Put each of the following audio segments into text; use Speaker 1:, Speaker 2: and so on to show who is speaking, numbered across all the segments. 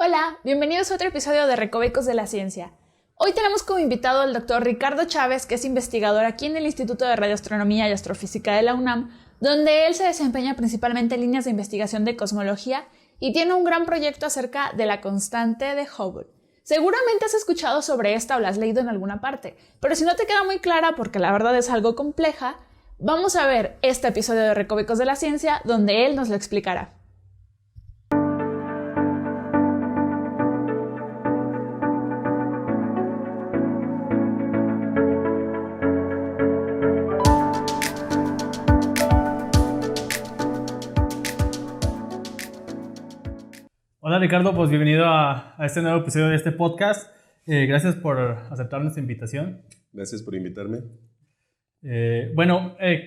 Speaker 1: Hola, bienvenidos a otro episodio de Recovecos de la Ciencia. Hoy tenemos como invitado al doctor Ricardo Chávez, que es investigador aquí en el Instituto de Radioastronomía y Astrofísica de la UNAM, donde él se desempeña principalmente en líneas de investigación de cosmología y tiene un gran proyecto acerca de la constante de Hubble. Seguramente has escuchado sobre esta o la has leído en alguna parte, pero si no te queda muy clara porque la verdad es algo compleja, vamos a ver este episodio de Recovecos de la Ciencia donde él nos lo explicará.
Speaker 2: Hola Ricardo, pues bienvenido a este nuevo episodio de este podcast. Gracias por aceptar nuestra invitación.
Speaker 3: Gracias por invitarme.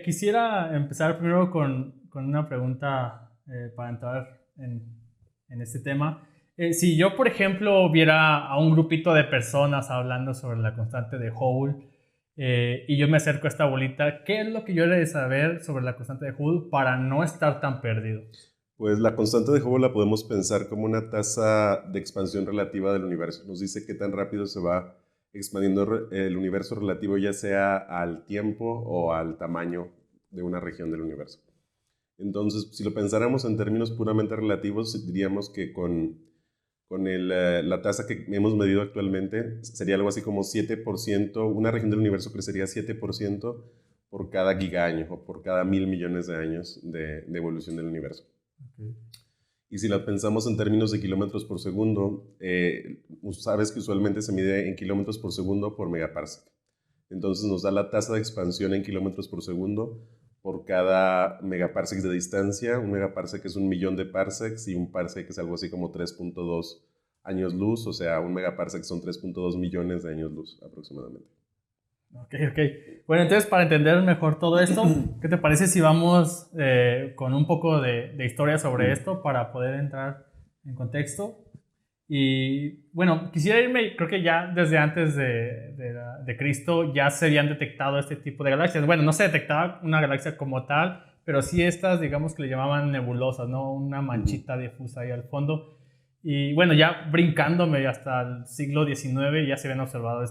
Speaker 2: Quisiera empezar primero con una pregunta para entrar en este tema. Si yo, por ejemplo, viera a un grupito de personas hablando sobre la constante de Hubble y yo me acerco a esta bolita, ¿qué es lo que yo he de saber sobre la constante de Hubble para no estar tan perdido?
Speaker 3: Pues la constante de Hubble la podemos pensar como una tasa de expansión relativa del universo. Nos dice qué tan rápido se va expandiendo el universo relativo, ya sea al tiempo o al tamaño de una región del universo. Entonces, si lo pensáramos en términos puramente relativos, diríamos que con la tasa que hemos medido actualmente sería algo así como 7%, una región del universo crecería 7% por cada gigaaño o por cada 1.000 millones de años de evolución del universo.
Speaker 2: Okay.
Speaker 3: Y si la pensamos en términos de kilómetros por segundo, sabes que usualmente se mide en kilómetros por segundo por megaparsec. Entonces nos da la tasa de expansión en kilómetros por segundo por cada megaparsec de distancia. Un megaparsec es 1.000.000 de parsecs y un parsec es algo así como 3.2 años luz, o sea, un megaparsec son 3.2 millones de años luz aproximadamente.
Speaker 2: Ok. Bueno, entonces para entender mejor todo esto, ¿qué te parece si vamos con un poco de historia sobre esto para poder entrar en contexto? Y bueno, quisiera irme, creo que ya desde antes de Cristo ya se habían detectado este tipo de galaxias. Bueno, no se detectaba una galaxia como tal, pero sí estas, digamos que le llamaban nebulosas, ¿no? Una manchita difusa ahí al fondo. Y bueno, ya brincándome hasta el siglo XIX ya se habían observado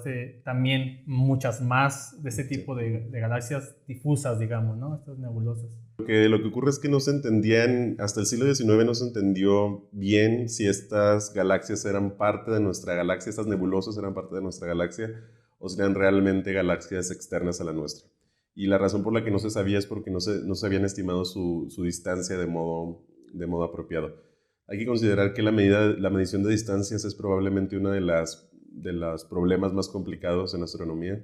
Speaker 2: también muchas más de este tipo de galaxias difusas, digamos, ¿no? Estas nebulosas.
Speaker 3: Lo que ocurre es que no se entendían, hasta el siglo XIX no se entendió bien si estas galaxias eran parte de nuestra galaxia, estas nebulosas eran parte de nuestra galaxia, o si eran realmente galaxias externas a la nuestra. Y la razón por la que no se sabía es porque no se habían estimado su distancia de modo apropiado. Hay que considerar que la medición de distancias es probablemente uno de los problemas más complicados en astronomía,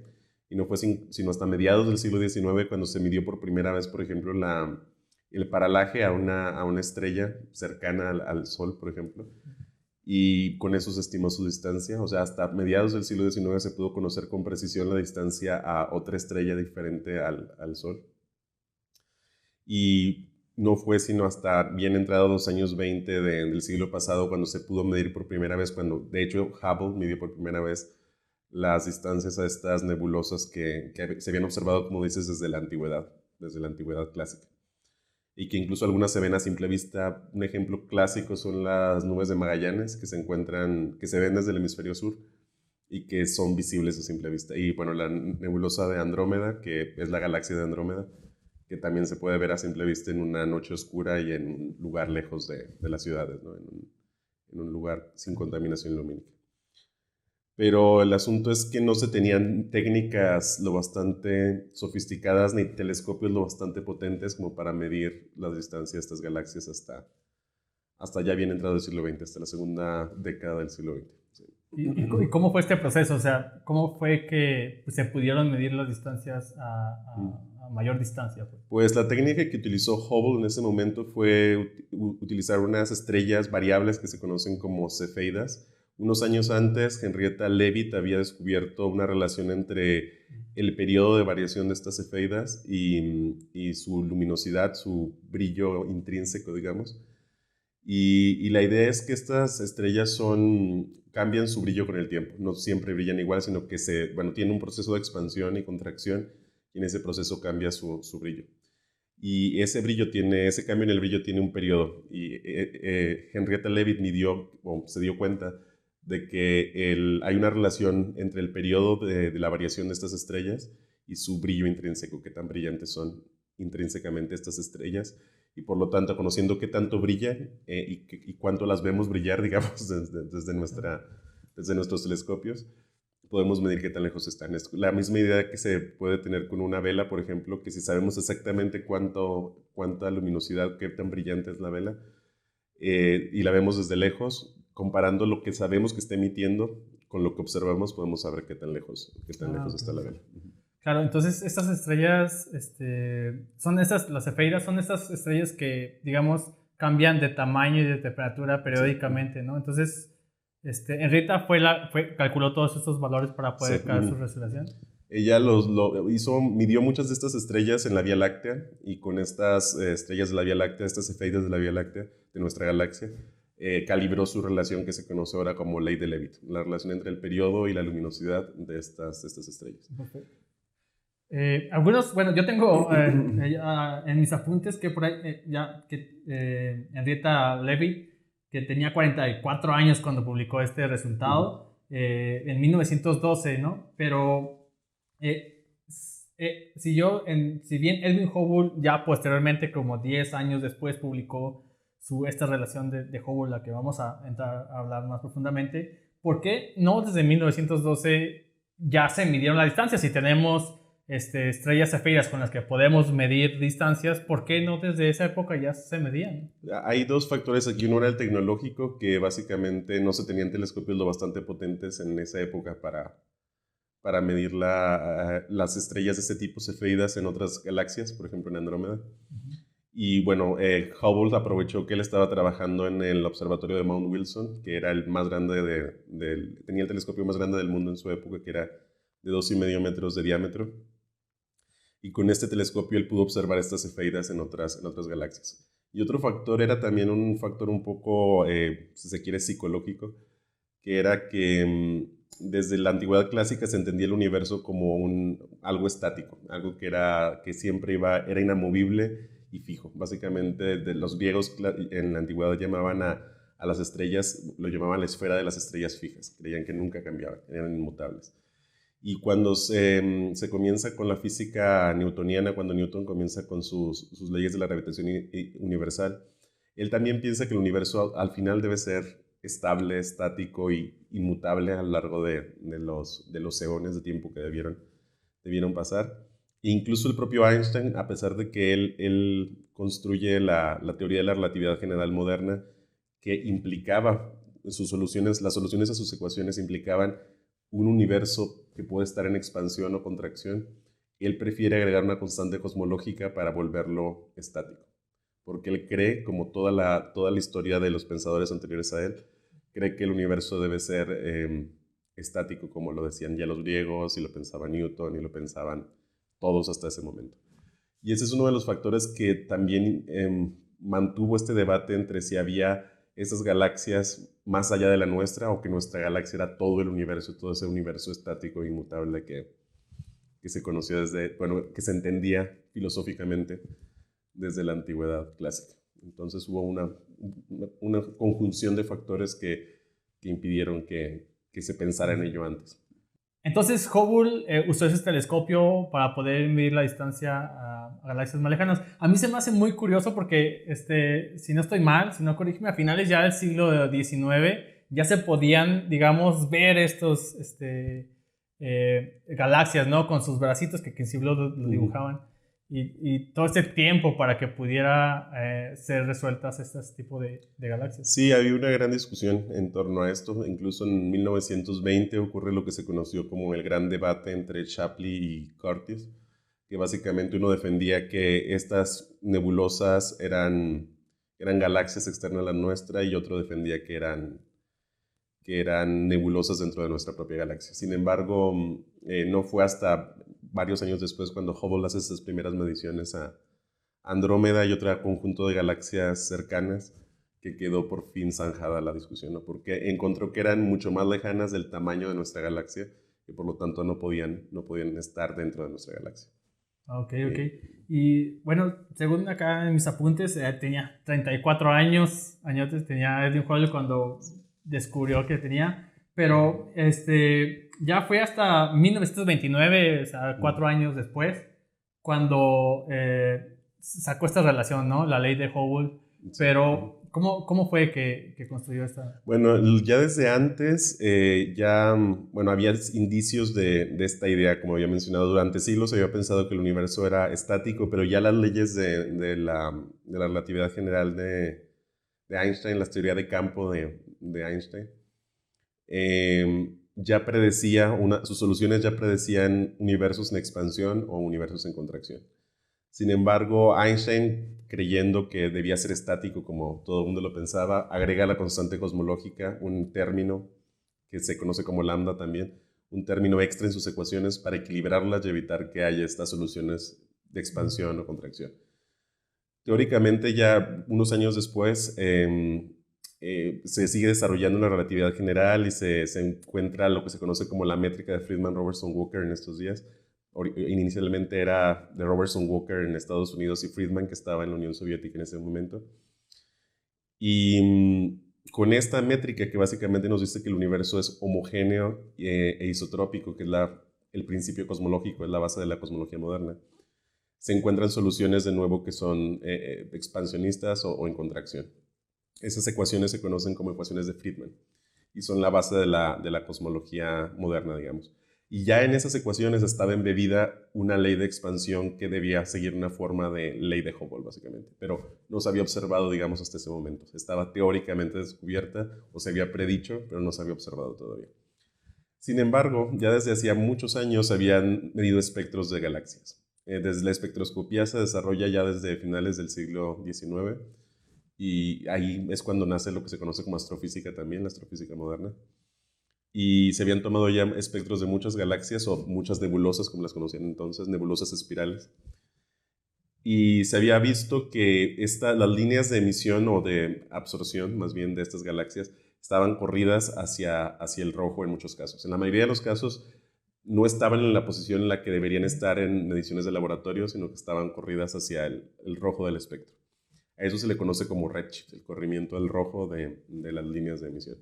Speaker 3: y no fue sino hasta mediados del siglo XIX cuando se midió por primera vez, por ejemplo, el paralaje a una estrella cercana al Sol, por ejemplo, y con eso se estimó su distancia. O sea, hasta mediados del siglo XIX se pudo conocer con precisión la distancia a otra estrella diferente al Sol. Y no fue sino hasta bien entrados los años 20 del siglo pasado cuando se pudo medir por primera vez, cuando de hecho Hubble midió por primera vez las distancias a estas nebulosas que se habían observado, como dices, desde la antigüedad clásica. Y que incluso algunas se ven a simple vista. Un ejemplo clásico son las nubes de Magallanes, que se ven desde el hemisferio sur y que son visibles a simple vista. Y bueno, la nebulosa de Andrómeda, que es la galaxia de Andrómeda, que también se puede ver a simple vista en una noche oscura y en un lugar lejos de las ciudades, ¿no? En un lugar sin contaminación lumínica. Pero el asunto es que no se tenían técnicas lo bastante sofisticadas ni telescopios lo bastante potentes como para medir las distancias de estas galaxias hasta ya bien entrado el siglo XX, hasta la segunda década del siglo XX. Sí.
Speaker 2: ¿Y cómo fue este proceso? O sea, ¿cómo fue que se pudieron medir las distancias a mayor distancia?
Speaker 3: Pues la técnica que utilizó Hubble en ese momento fue utilizar unas estrellas variables que se conocen como cefeidas. Unos años antes, Henrietta Leavitt había descubierto una relación entre el periodo de variación de estas cefeidas y su luminosidad, su brillo intrínseco, digamos. Y la idea es que estas estrellas cambian su brillo con el tiempo. No siempre brillan igual, sino que tienen un proceso de expansión y contracción, y en ese proceso cambia su brillo. Y ese cambio en el brillo tiene un periodo. Y Henrietta Leavitt se dio cuenta de que hay una relación entre el periodo de la variación de estas estrellas y su brillo intrínseco, qué tan brillantes son intrínsecamente estas estrellas, y por lo tanto, conociendo qué tanto brillan y cuánto las vemos brillar, digamos, desde nuestros telescopios, podemos medir qué tan lejos están. Es la misma idea que se puede tener con una vela, por ejemplo, que si sabemos exactamente cuánta luminosidad, qué tan brillante es la vela, y la vemos desde lejos, comparando lo que sabemos que está emitiendo con lo que observamos, podemos saber qué tan lejos está la vela.
Speaker 2: Claro, entonces estas estrellas, las cefeidas son estas estrellas que, digamos, cambian de tamaño y de temperatura periódicamente, ¿no? Entonces, Henrietta calculó todos estos valores para poder crear su resolución.
Speaker 3: Ella midió muchas de estas estrellas en la Vía Láctea, y con estas estrellas de la Vía Láctea, estas cefeidas de la Vía Láctea, de nuestra galaxia, calibró su relación que se conoce ahora como ley de Leavitt, la relación entre el periodo y la luminosidad de estas estrellas.
Speaker 2: Perfecto. Yo tengo en mis apuntes que por ahí, Henrietta Leavitt, que tenía 44 años cuando publicó este resultado, en 1912, ¿no? Pero si bien Edwin Hubble ya posteriormente, como 10 años después, publicó esta relación de Hubble, la que vamos a entrar a hablar más profundamente, ¿por qué no desde 1912 ya se midieron las distancias? Si tenemos estrellas cefeidas con las que podemos medir distancias, ¿por qué no desde esa época ya se medían?
Speaker 3: Hay dos factores aquí. Uno era el tecnológico, que básicamente no se tenían telescopios lo bastante potentes en esa época para medir las estrellas de este tipo cefeidas en otras galaxias, por ejemplo en Andrómeda. Y bueno, Hubble aprovechó que él estaba trabajando en el observatorio de Mount Wilson, que era el más grande tenía el telescopio más grande del mundo en su época, que era de 2,5 metros de diámetro. Y con este telescopio él pudo observar estas cefeidas en otras galaxias. Y otro factor era también un factor un poco, si se quiere, psicológico, que era que desde la antigüedad clásica se entendía el universo como algo estático, algo que siempre era inamovible y fijo. Básicamente, los griegos en la antigüedad llamaban a las estrellas, lo llamaban la esfera de las estrellas fijas, creían que nunca cambiaban, eran inmutables. Y cuando se comienza con la física newtoniana, cuando Newton comienza con sus leyes de la gravitación universal, él también piensa que el universo al final debe ser estable, estático y inmutable a lo largo de los eones de tiempo que debieron pasar. E incluso el propio Einstein, a pesar de que él construye la teoría de la relatividad general moderna, que implicaba las soluciones a sus ecuaciones implicaban un universo que puede estar en expansión o contracción, él prefiere agregar una constante cosmológica para volverlo estático, porque él cree, como toda la historia de los pensadores anteriores a él, cree que el universo debe ser estático, como lo decían ya los griegos, y lo pensaba Newton, y lo pensaban todos hasta ese momento. Y ese es uno de los factores que también mantuvo este debate entre si había esas galaxias más allá de la nuestra, o que nuestra galaxia era todo el universo, todo ese universo estático e inmutable que se conoció que se entendía filosóficamente desde la antigüedad clásica. Entonces hubo una conjunción de factores que impidieron que se pensara en ello antes.
Speaker 2: Entonces Hubble usó ese telescopio para poder medir la distancia a galaxias más lejanas. A mí se me hace muy curioso porque, si no estoy mal, si no corrígeme, a finales ya del siglo XIX ya se podían, digamos, ver estos galaxias, ¿no? Con sus bracitos que sí lo dibujaban. Y todo este tiempo para que pudiera ser resueltas este tipo de galaxias.
Speaker 3: Sí, había una gran discusión en torno a esto. Incluso en 1920 ocurre lo que se conoció como el gran debate entre Shapley y Curtis, que básicamente uno defendía que estas nebulosas eran galaxias externas a la nuestra, y otro defendía que eran nebulosas dentro de nuestra propia galaxia. Sin embargo, no fue hasta varios años después cuando Hubble hace esas primeras mediciones a Andrómeda y otro conjunto de galaxias cercanas, que quedó por fin zanjada la discusión, ¿no? Porque encontró que eran mucho más lejanas del tamaño de nuestra galaxia, y por lo tanto no podían estar dentro de nuestra galaxia.
Speaker 2: Ok. Y bueno, según acá en mis apuntes, tenía 34 años, tenía Edwin Hubble cuando descubrió que tenía, pero ya fue hasta 1929, o sea, 4 años después, cuando sacó esta relación, ¿no? La ley de Hubble.
Speaker 3: Sí.
Speaker 2: Pero, ¿cómo fue que construyó esta?
Speaker 3: Bueno, ya desde antes, bueno, había indicios de esta idea, como había mencionado, durante siglos se había pensado que el universo era estático, pero ya las leyes de la relatividad general de Einstein, las teorías de campo de Einstein, ya predecía, sus soluciones ya predecían universos en expansión o universos en contracción. Sin embargo, Einstein, creyendo que debía ser estático como todo el mundo lo pensaba, agrega la constante cosmológica, un término que se conoce como lambda también, un término extra en sus ecuaciones para equilibrarlas y evitar que haya estas soluciones de expansión o contracción. Teóricamente, ya unos años después, se sigue desarrollando la relatividad general y se encuentra lo que se conoce como la métrica de Friedman-Robertson-Walker en estos días. Inicialmente era de Robertson-Walker en Estados Unidos y Friedman, que estaba en la Unión Soviética en ese momento. Y con esta métrica que básicamente nos dice que el universo es homogéneo e isotrópico, que es el principio cosmológico, es la base de la cosmología moderna, se encuentran soluciones de nuevo que son expansionistas o en contracción. Esas ecuaciones se conocen como ecuaciones de Friedman y son la base de la cosmología moderna, digamos. Y ya en esas ecuaciones estaba embebida una ley de expansión que debía seguir una forma de ley de Hubble, básicamente. Pero no se había observado, digamos, hasta ese momento. Estaba teóricamente descubierta o se había predicho, pero no se había observado todavía. Sin embargo, ya desde hacía muchos años se habían medido espectros de galaxias. Desde la espectroscopía se desarrolla ya desde finales del siglo XIX y ahí es cuando nace lo que se conoce como astrofísica también, la astrofísica moderna. Y se habían tomado ya espectros de muchas galaxias o muchas nebulosas, como las conocían entonces, nebulosas espirales. Y se había visto que las líneas de emisión o de absorción, más bien, de estas galaxias, estaban corridas hacia el rojo en muchos casos. En la mayoría de los casos no estaban en la posición en la que deberían estar en mediciones de laboratorio, sino que estaban corridas hacia el rojo del espectro. A eso se le conoce como redshift, el corrimiento del rojo de las líneas de emisión.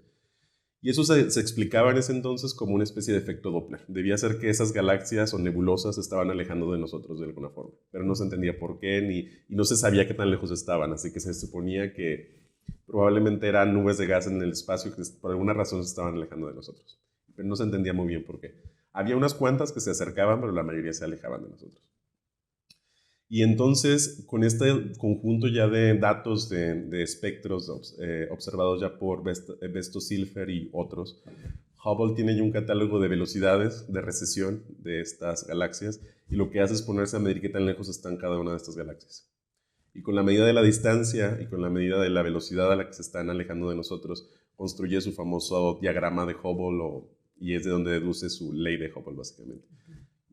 Speaker 3: Y eso se explicaba en ese entonces como una especie de efecto Doppler. Debía ser que esas galaxias o nebulosas se estaban alejando de nosotros de alguna forma, pero no se entendía por qué y no se sabía qué tan lejos estaban, así que se suponía que probablemente eran nubes de gas en el espacio que por alguna razón se estaban alejando de nosotros, pero no se entendía muy bien por qué. Había unas cuantas que se acercaban, pero la mayoría se alejaban de nosotros. Y entonces, con este conjunto ya de datos de espectros observados ya por Besto Silfer y otros, Hubble tiene ya un catálogo de velocidades de recesión de estas galaxias y lo que hace es ponerse a medir qué tan lejos están cada una de estas galaxias. Y con la medida de la distancia y con la medida de la velocidad a la que se están alejando de nosotros, construye su famoso diagrama de Hubble y es de donde deduce su ley de Hubble, básicamente.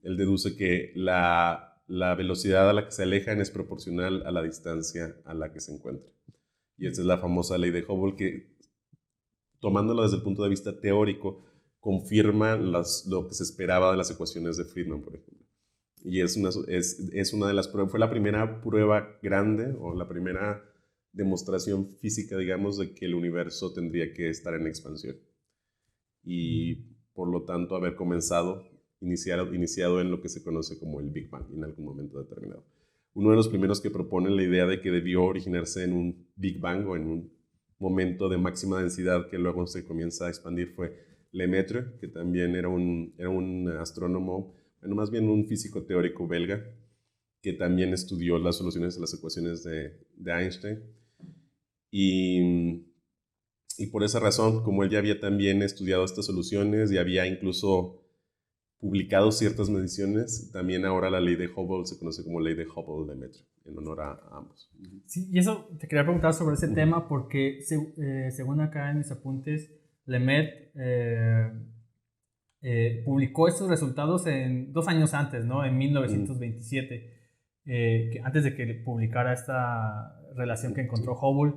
Speaker 3: Él deduce que la velocidad a la que se alejan es proporcional a la distancia a la que se encuentran. Y esta es la famosa ley de Hubble que, tomándolo desde el punto de vista teórico, confirma lo que se esperaba de las ecuaciones de Friedman, por ejemplo. Y es una de las pruebas, fue la primera prueba grande o la primera demostración física, digamos, de que el universo tendría que estar en expansión. Y por lo tanto haber iniciado en lo que se conoce como el Big Bang en algún momento determinado. Uno de los primeros que propone la idea de que debió originarse en un Big Bang o en un momento de máxima densidad que luego se comienza a expandir fue Lemaitre, que también era un astrónomo, bueno, más bien un físico teórico belga, que también estudió las soluciones a las ecuaciones de Einstein. Y por esa razón, como él ya había también estudiado estas soluciones y había incluso publicado ciertas mediciones, también ahora la ley de Hubble se conoce como ley de Hubble-Lemaitre, en honor a ambos.
Speaker 2: Sí, y eso te quería preguntar sobre ese tema porque según acá en mis apuntes, Lemaitre publicó estos resultados 2 años antes, ¿no? En 1927, antes de que publicara esta relación que encontró Hubble.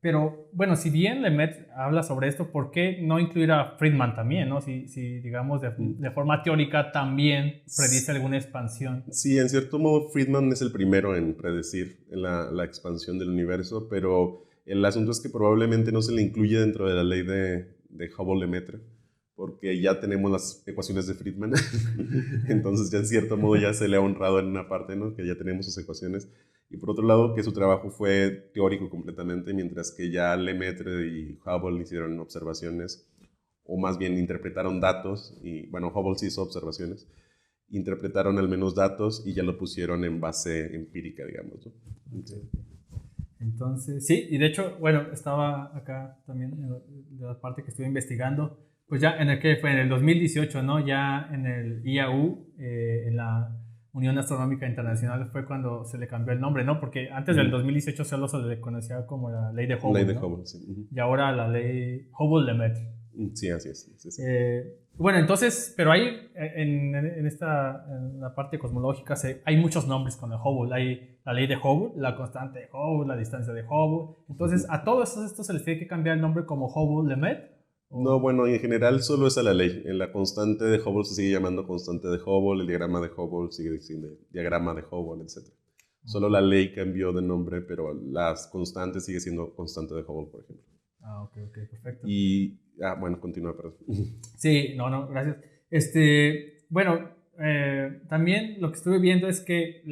Speaker 2: Pero bueno, si bien Lemaitre habla sobre esto, ¿por qué no incluir a Friedman también, ¿no? Si digamos, de forma teórica también predice alguna expansión.
Speaker 3: Sí, en cierto modo Friedman es el primero en predecir la expansión del universo, pero el asunto es que probablemente no se le incluye dentro de la ley de Hubble-Lemaitre, porque ya tenemos las ecuaciones de Friedman. Entonces ya en cierto modo ya se le ha honrado en una parte, ¿no? Que ya tenemos sus ecuaciones. Y por otro lado, que su trabajo fue teórico completamente, mientras que ya Lemaitre y Hubble hicieron observaciones, o más bien interpretaron datos, y bueno, Hubble sí hizo observaciones, interpretaron al menos datos y ya lo pusieron en base empírica, digamos, ¿no? Sí.
Speaker 2: Entonces, sí, y de hecho, bueno, estaba acá también en la parte que estuve investigando, pues ya en el que fue en el 2018, ¿no? Ya en el IAU, en la Unión Astronómica Internacional, fue cuando se le cambió el nombre, ¿no? Porque antes del 2018 solo se le conocía como la ley de Hubble,
Speaker 3: Ley de
Speaker 2: ¿no?
Speaker 3: Hubble, sí.
Speaker 2: Y ahora la ley Hubble-Lemaitre.
Speaker 3: Sí, así es. Sí, sí.
Speaker 2: Bueno, entonces, pero ahí en la parte cosmológica hay muchos nombres con el Hubble. Hay la ley de Hubble, la constante de Hubble, la distancia de Hubble. Entonces, a todos estos se les tiene que cambiar el nombre como Hubble-Lemaitre.
Speaker 3: No, bueno, en general solo es a la ley. En la constante de Hubble se sigue llamando constante de Hubble, el diagrama de Hubble sigue siendo diagrama de Hubble, etc. Solo la ley cambió de nombre, pero las constantes sigue siendo constante de Hubble, por ejemplo.
Speaker 2: Ok, perfecto.
Speaker 3: Y, bueno, continúa, perdón.
Speaker 2: Sí, no, gracias. Bueno, también lo que estuve viendo es que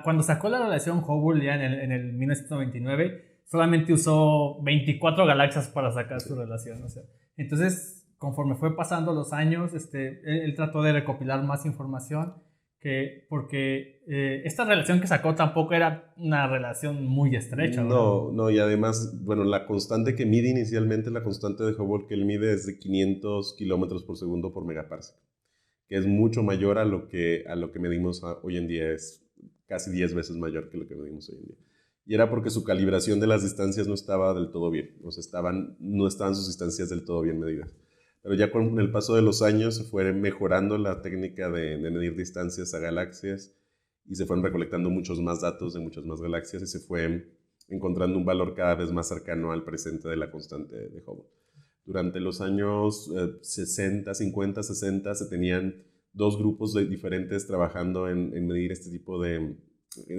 Speaker 2: cuando sacó la relación Hubble ya en el 1999, solamente usó 24 galaxias para sacar su relación. O sea, entonces, conforme fue pasando los años, él trató de recopilar más información, porque esta relación que sacó tampoco era una relación muy estrecha.
Speaker 3: No, y además, bueno, la constante que mide inicialmente, la constante de Hubble que él mide es de 500 kilómetros por segundo por megaparsec, que es mucho mayor a lo que medimos hoy en día, es casi 10 veces mayor que lo que medimos hoy en día. Y era porque su calibración de las distancias no estaba del todo bien, o sea, no estaban sus distancias del todo bien medidas. Pero ya con el paso de los años se fue mejorando la técnica de medir distancias a galaxias y se fueron recolectando muchos más datos de muchas más galaxias y se fue encontrando un valor cada vez más cercano al presente de la constante de Hubble. Durante los años 60, 50, 60 se tenían dos grupos diferentes trabajando en medir este tipo en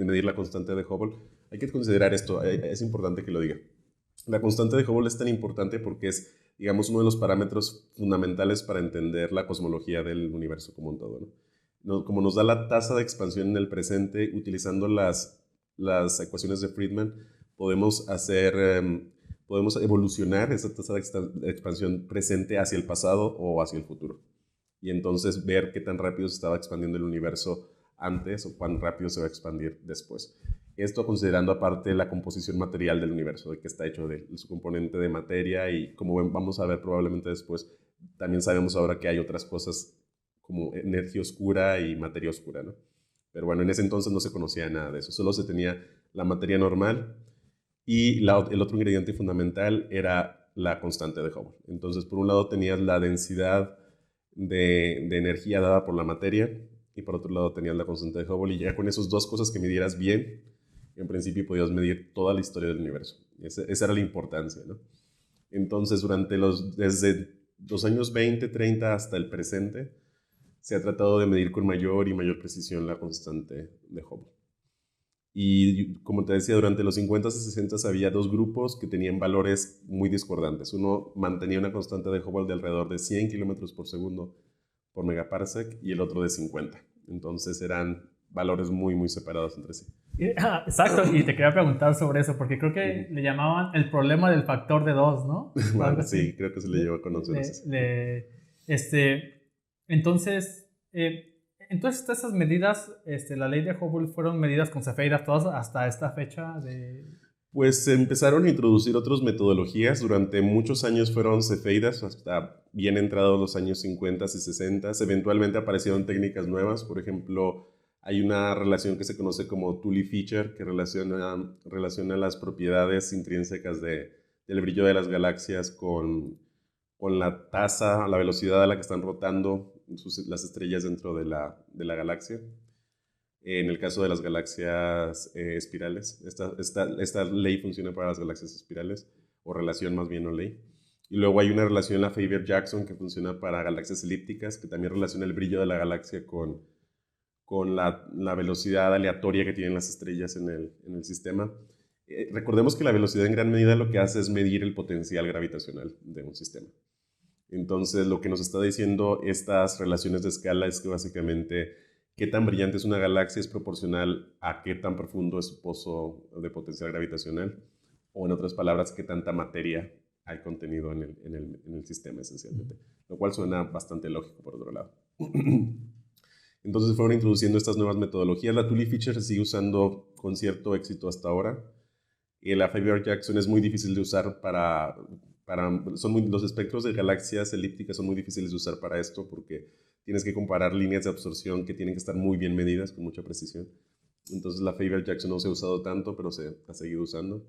Speaker 3: medir la constante de Hubble. Hay que considerar esto, es importante que lo diga. La constante de Hubble es tan importante porque es, digamos, uno de los parámetros fundamentales para entender la cosmología del universo como un todo, ¿no? Como nos da la tasa de expansión en el presente, utilizando las ecuaciones de Friedman, podemos evolucionar esa tasa de expansión presente hacia el pasado o hacia el futuro. Y entonces ver qué tan rápido se estaba expandiendo el universo antes o cuán rápido se va a expandir después. Esto considerando aparte la composición material del universo, de que está hecho de su componente de materia y como vamos a ver probablemente después, también sabemos ahora que hay otras cosas como energía oscura y materia oscura, ¿no? Pero bueno, en ese entonces no se conocía nada de eso, solo se tenía la materia normal y el otro ingrediente fundamental era la constante de Hubble. Entonces, por un lado tenías la densidad de energía dada por la materia y por otro lado tenías la constante de Hubble y ya con esas dos cosas que midieras bien, en principio podías medir toda la historia del universo. Esa era la importancia, ¿no? Entonces, desde los años 20, 30 hasta el presente, se ha tratado de medir con mayor y mayor precisión la constante de Hubble. Y como te decía, durante los 50 y 60 había dos grupos que tenían valores muy discordantes. Uno mantenía una constante de Hubble de alrededor de 100 kilómetros por segundo por megaparsec y el otro de 50. Entonces eran valores muy, muy separados entre sí.
Speaker 2: Exacto, y te quería preguntar sobre eso, porque creo que le llamaban el problema del factor de 2, ¿no?
Speaker 3: Bueno, sí, creo que se le llevó a conocer eso.
Speaker 2: Entonces, todas esas medidas, la ley de Hubble fueron medidas con cefeidas todas hasta esta fecha
Speaker 3: Pues se empezaron a introducir otras metodologías. Durante muchos años fueron cefeidas, hasta bien entrados los años 50 y 60. Eventualmente aparecieron técnicas nuevas. Por ejemplo, hay una relación que se conoce como Tully-Fisher, que relaciona las propiedades intrínsecas del brillo de las galaxias con la tasa, la velocidad a la que están rotando las estrellas dentro de la galaxia. En el caso de las galaxias espirales, esta ley funciona para las galaxias espirales. o relación más bien, o ley. Y luego hay una relación, la Faber-Jackson, que funciona para galaxias elípticas, que también relaciona el brillo de la galaxia con la velocidad aleatoria que tienen las estrellas en el sistema. Recordemos que la velocidad en gran medida lo que hace es medir el potencial gravitacional de un sistema. Entonces, lo que nos está diciendo estas relaciones de escala es que básicamente qué tan brillante es una galaxia es proporcional a qué tan profundo es su pozo de potencial gravitacional, o en otras palabras, qué tanta materia hay contenido en el sistema esencialmente, lo cual suena bastante lógico por otro lado. Entonces fueron introduciendo estas nuevas metodologías. La Tully-Fisher se sigue usando con cierto éxito hasta ahora. La Faber-Jackson es muy difícil de usar los espectros de galaxias elípticas son muy difíciles de usar para esto porque tienes que comparar líneas de absorción que tienen que estar muy bien medidas con mucha precisión. Entonces la Faber-Jackson no se ha usado tanto, pero se ha seguido usando.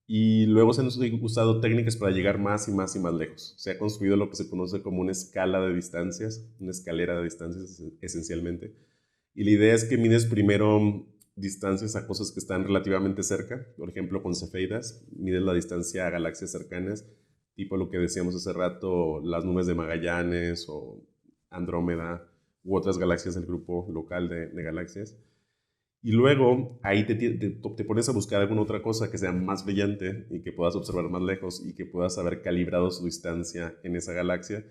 Speaker 3: Y luego se han usado técnicas para llegar más y más y más lejos. Se ha construido lo que se conoce como una escala de distancias, una escalera de distancias esencialmente. Y la idea es que mides primero distancias a cosas que están relativamente cerca. Por ejemplo, con cefeidas, mides la distancia a galaxias cercanas, tipo lo que decíamos hace rato, las nubes de Magallanes o Andrómeda u otras galaxias del grupo local de galaxias. Y luego ahí te pones a buscar alguna otra cosa que sea más brillante y que puedas observar más lejos y que puedas haber calibrado su distancia en esa galaxia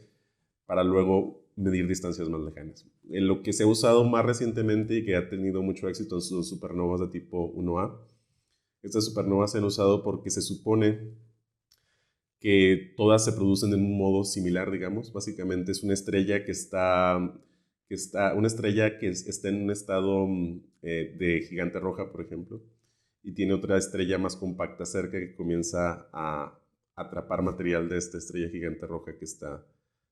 Speaker 3: para luego medir distancias más lejanas. En lo que se ha usado más recientemente y que ha tenido mucho éxito son supernovas de tipo 1A. Estas supernovas se han usado porque se supone que todas se producen de un modo similar, digamos. Básicamente es una estrella que está en un estado de gigante roja, por ejemplo, y tiene otra estrella más compacta cerca que comienza a atrapar material de esta estrella gigante roja que está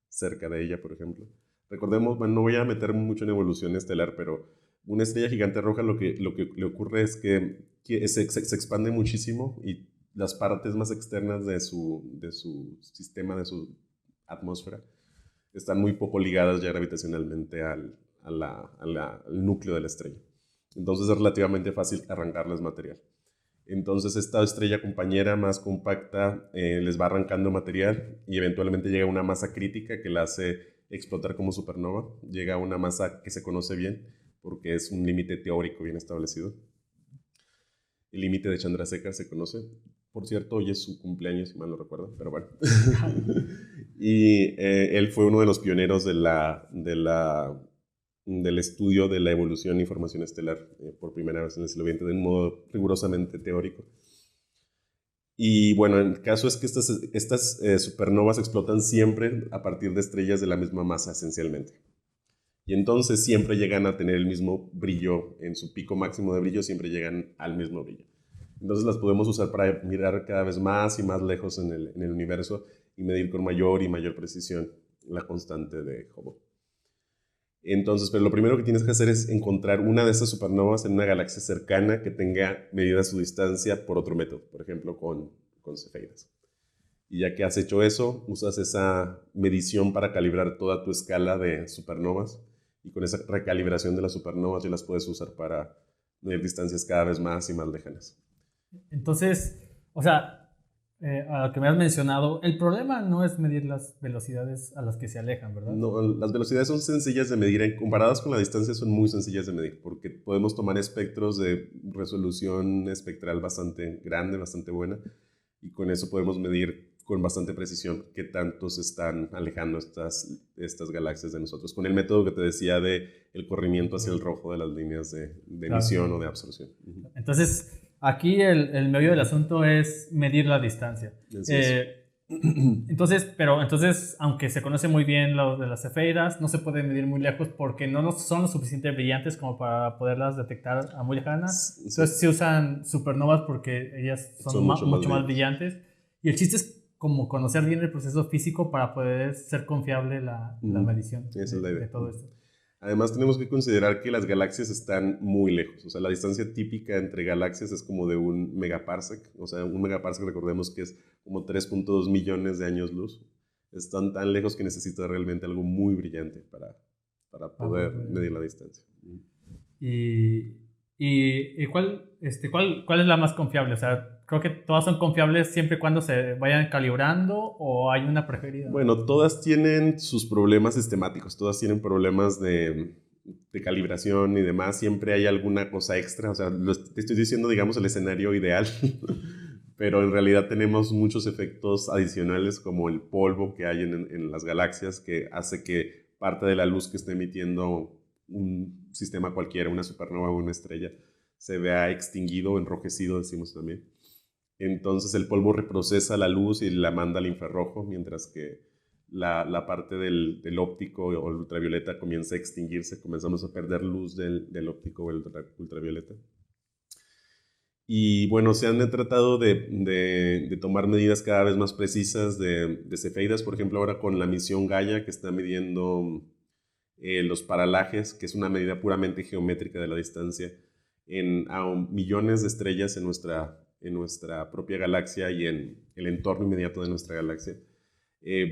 Speaker 3: cerca de ella, por ejemplo. Recordemos, bueno, no voy a meter mucho en evolución estelar, pero una estrella gigante roja lo que le ocurre es que se expande muchísimo y las partes más externas de su sistema, de su atmósfera, están muy poco ligadas ya gravitacionalmente al núcleo de la estrella. Entonces es relativamente fácil arrancarles material. Entonces esta estrella compañera más compacta les va arrancando material y eventualmente llega a una masa crítica que la hace explotar como supernova. Llega a una masa que se conoce bien porque es un límite teórico bien establecido. El límite de Chandrasekhar se conoce. Por cierto, hoy es su cumpleaños, si mal no recuerdo, pero bueno. Y él fue uno de los pioneros del estudio de la evolución y formación estelar por primera vez en el siglo XX de un modo rigurosamente teórico. Y bueno, el caso es que estas supernovas explotan siempre a partir de estrellas de la misma masa, esencialmente. Y entonces siempre llegan a tener el mismo brillo, en su pico máximo de brillo siempre llegan al mismo brillo. Entonces las podemos usar para mirar cada vez más y más lejos en el universo y medir con mayor y mayor precisión la constante de Hubble. Entonces, pero lo primero que tienes que hacer es encontrar una de esas supernovas en una galaxia cercana que tenga medida su distancia por otro método, por ejemplo con cefeidas. Y ya que has hecho eso, usas esa medición para calibrar toda tu escala de supernovas y con esa recalibración de las supernovas ya las puedes usar para medir distancias cada vez más y más lejanas.
Speaker 2: Entonces, o sea, a lo que me has mencionado, el problema no es medir las velocidades a las que se alejan, ¿verdad?
Speaker 3: No, las velocidades son sencillas de medir, comparadas con la distancia son muy sencillas de medir, porque podemos tomar espectros de resolución espectral bastante grande, bastante buena, y con eso podemos medir con bastante precisión qué tanto se están alejando estas galaxias de nosotros, con el método que te decía de el corrimiento hacia el rojo de las líneas de emisión o de absorción.
Speaker 2: Entonces, aquí el meollo del asunto es medir la distancia. Entonces, aunque se conoce muy bien lo de las cefeidas, no se puede medir muy lejos porque no son lo suficientemente brillantes como para poderlas detectar a muy lejanas. Sí. Entonces se usan supernovas porque ellas son mucho más brillantes. Y el chiste es como conocer bien el proceso físico para poder ser confiable la medición de todo esto.
Speaker 3: Además tenemos que considerar que las galaxias están muy lejos, o sea, la distancia típica entre galaxias es como de un megaparsec, o sea, un megaparsec recordemos que es como 3.2 millones de años luz. Están tan lejos que necesita realmente algo muy brillante para poder medir la distancia.
Speaker 2: Y ¿Y cuál es la más confiable? O sea, creo que todas son confiables siempre y cuando se vayan calibrando, ¿o hay una preferida?
Speaker 3: Bueno, todas tienen sus problemas sistemáticos, todas tienen problemas de calibración y demás. Siempre hay alguna cosa extra. O sea, te estoy diciendo, digamos, el escenario ideal, pero en realidad tenemos muchos efectos adicionales, como el polvo que hay en las galaxias, que hace que parte de la luz que esté emitiendo un sistema cualquiera, una supernova o una estrella, se vea extinguido o enrojecido, decimos también. Entonces el polvo reprocesa la luz y la manda al infrarrojo, mientras que la parte del óptico o el ultravioleta comienza a extinguirse, comenzamos a perder luz del óptico o el ultravioleta. Y bueno, se han tratado de tomar medidas cada vez más precisas de cefeidas, por ejemplo, ahora con la misión Gaia, que está midiendo los paralajes, que es una medida puramente geométrica de la distancia, a millones de estrellas en nuestra propia galaxia y en el entorno inmediato de nuestra galaxia.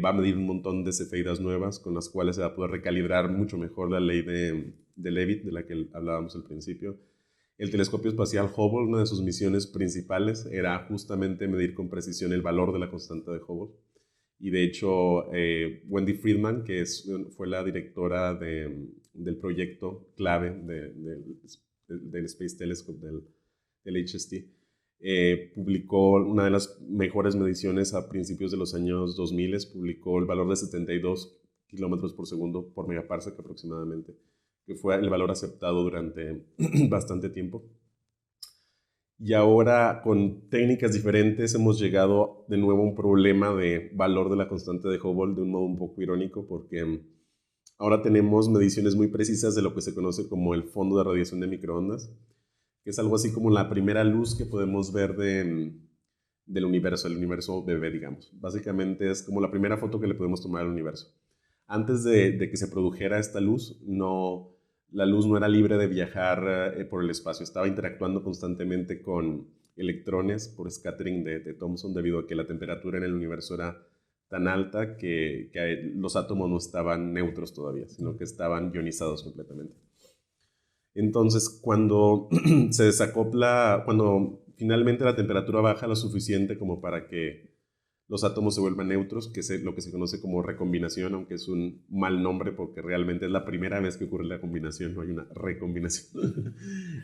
Speaker 3: Va a medir un montón de cefeidas nuevas con las cuales se va a poder recalibrar mucho mejor la ley de Leavitt, de la que hablábamos al principio. El telescopio espacial Hubble, una de sus misiones principales, era justamente medir con precisión el valor de la constante de Hubble. Y de hecho, Wendy Friedman, que fue la directora del proyecto clave del Space Telescope, del HST, publicó una de las mejores mediciones a principios de los años 2000, publicó el valor de 72 kilómetros por segundo por megaparsec aproximadamente, que fue el valor aceptado durante bastante tiempo. Y ahora, con técnicas diferentes, hemos llegado de nuevo a un problema de valor de la constante de Hubble de un modo un poco irónico, porque ahora tenemos mediciones muy precisas de lo que se conoce como el fondo de radiación de microondas, que es algo así como la primera luz que podemos ver del universo, el universo bebé, digamos. Básicamente es como la primera foto que le podemos tomar al universo. Antes de que se produjera esta luz, la luz no era libre de viajar por el espacio, estaba interactuando constantemente con electrones por scattering de Thomson, debido a que la temperatura en el universo era tan alta que los átomos no estaban neutros todavía, sino que estaban ionizados completamente. Entonces, cuando se desacopla, cuando finalmente la temperatura baja lo suficiente como para que los átomos se vuelvan neutros, que es lo que se conoce como recombinación, aunque es un mal nombre porque realmente es la primera vez que ocurre la combinación, no hay una recombinación.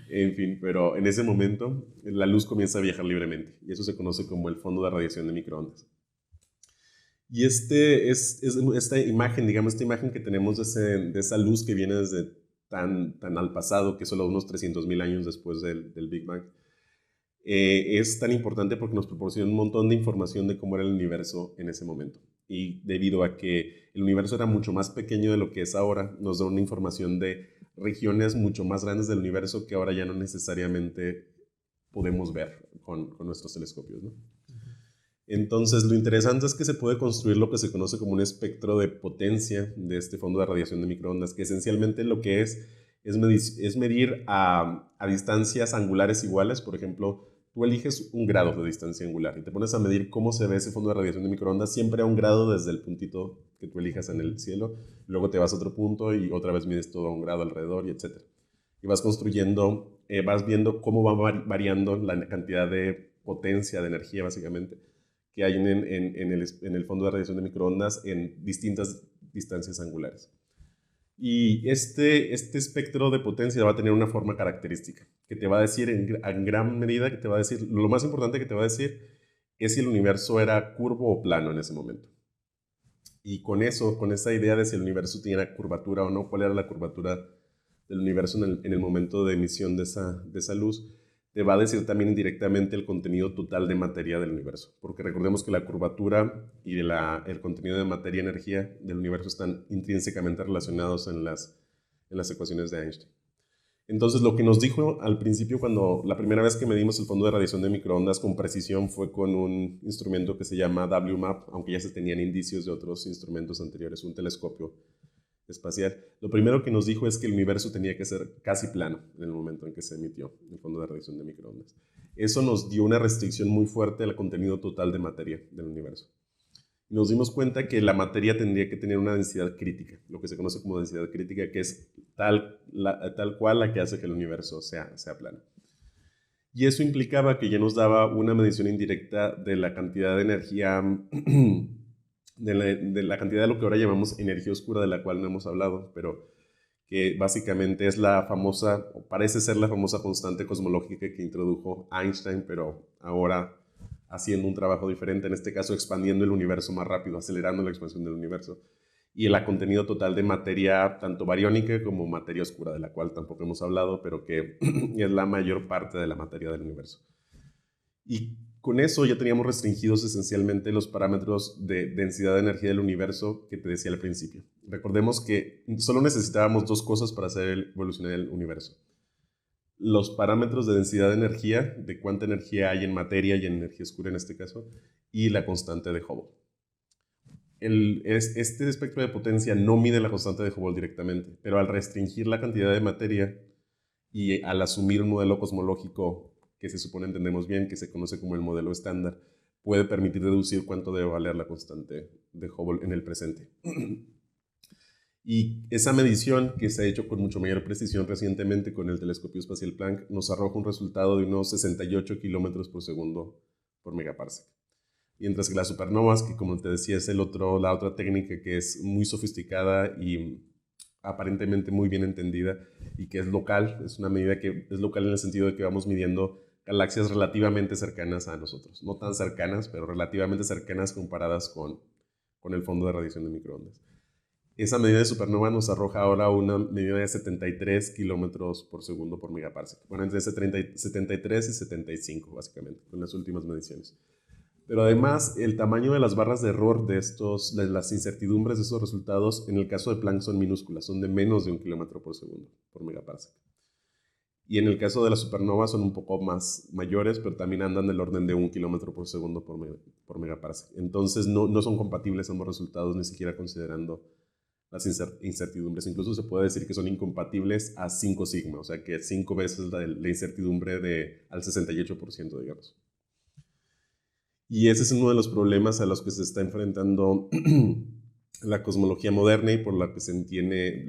Speaker 3: En fin, pero en ese momento la luz comienza a viajar libremente y eso se conoce como el fondo de radiación de microondas. Y esta imagen, digamos, esta imagen que tenemos de esa luz que viene desde tan al pasado, que es solo unos 300.000 años después del Big Bang, es tan importante porque nos proporciona un montón de información de cómo era el universo en ese momento. Y debido a que el universo era mucho más pequeño de lo que es ahora, nos da una información de regiones mucho más grandes del universo que ahora ya no necesariamente podemos ver con nuestros telescopios, ¿no? Entonces, lo interesante es que se puede construir lo que se conoce como un espectro de potencia de este fondo de radiación de microondas, que esencialmente lo que es medir a distancias angulares iguales. Por ejemplo, tú eliges un grado de distancia angular y te pones a medir cómo se ve ese fondo de radiación de microondas siempre a un grado desde el puntito que tú elijas en el cielo. Luego te vas a otro punto y otra vez mides todo a un grado alrededor, y etc. Y vas construyendo, vas viendo cómo va variando la cantidad de potencia, de energía básicamente, que hay en el fondo de radiación de microondas en distintas distancias angulares. Y este espectro de potencia va a tener una forma característica, que te va a decir en gran medida, que te va a decir, lo más importante que te va a decir es si el universo era curvo o plano en ese momento. Y con esa idea de si el universo tenía curvatura o no, cuál era la curvatura del universo en el momento de emisión de esa luz, te va a decir también indirectamente el contenido total de materia del universo. Porque recordemos que la curvatura y el contenido de materia y energía del universo están intrínsecamente relacionados en las ecuaciones de Einstein. Entonces, lo que nos dijo al principio, cuando la primera vez que medimos el fondo de radiación de microondas con precisión, fue con un instrumento que se llama WMAP, aunque ya se tenían indicios de otros instrumentos anteriores, un telescopio espacial. Lo primero que nos dijo es que el universo tenía que ser casi plano en el momento en que se emitió el fondo de radiación de microondas. Eso nos dio una restricción muy fuerte al contenido total de materia del universo. Nos dimos cuenta que la materia tendría que tener una densidad crítica, lo que se conoce como densidad crítica, que es tal cual la que hace que el universo sea plano. Y eso implicaba que ya nos daba una medición indirecta de la cantidad de energía, de la cantidad de lo que ahora llamamos energía oscura, de la cual no hemos hablado, pero que básicamente es la famosa, o parece ser la famosa constante cosmológica que introdujo Einstein, pero ahora haciendo un trabajo diferente, en este caso expandiendo el universo más rápido, acelerando la expansión del universo, y el contenido total de materia, tanto bariónica como materia oscura, de la cual tampoco hemos hablado, pero que es la mayor parte de la materia del universo. Y con eso ya teníamos restringidos esencialmente los parámetros de densidad de energía del universo que te decía al principio. Recordemos que solo necesitábamos dos cosas para hacer evolucionar el universo. Los parámetros de densidad de energía, de cuánta energía hay en materia y en energía oscura en este caso, y la constante de Hubble. Este espectro de potencia no mide la constante de Hubble directamente, pero al restringir la cantidad de materia y al asumir un modelo cosmológico que se supone entendemos bien, que se conoce como el modelo estándar, puede permitir deducir cuánto debe valer la constante de Hubble en el presente. Y esa medición, que se ha hecho con mucho mayor precisión recientemente con el telescopio espacial Planck, nos arroja un resultado de unos 68 kilómetros por segundo por megaparsec. Mientras que las supernovas, que como te decía es la otra técnica que es muy sofisticada y aparentemente muy bien entendida y que es local, es una medida que es local en el sentido de que vamos midiendo galaxias relativamente cercanas a nosotros. No tan cercanas, pero relativamente cercanas comparadas con el fondo de radiación de microondas. Esa medida de supernova nos arroja ahora una medida de 73 kilómetros por segundo por megaparsec. Bueno, entre 73 y 75, básicamente, con las últimas mediciones. Pero además, el tamaño de las barras de error de las incertidumbres de estos resultados, en el caso de Planck son minúsculas, son de menos de 1 kilómetro por segundo por megaparsec. Y en el caso de las supernovas son un poco más mayores, pero también andan del orden de 1 kilómetro por segundo por megaparsec. Entonces no son compatibles ambos resultados, ni siquiera considerando las incertidumbres. Incluso se puede decir que son incompatibles a 5 sigma, o sea que 5 veces la incertidumbre al 68%, digamos. Y ese es uno de los problemas a los que se está enfrentando la cosmología moderna y por la que se entiende,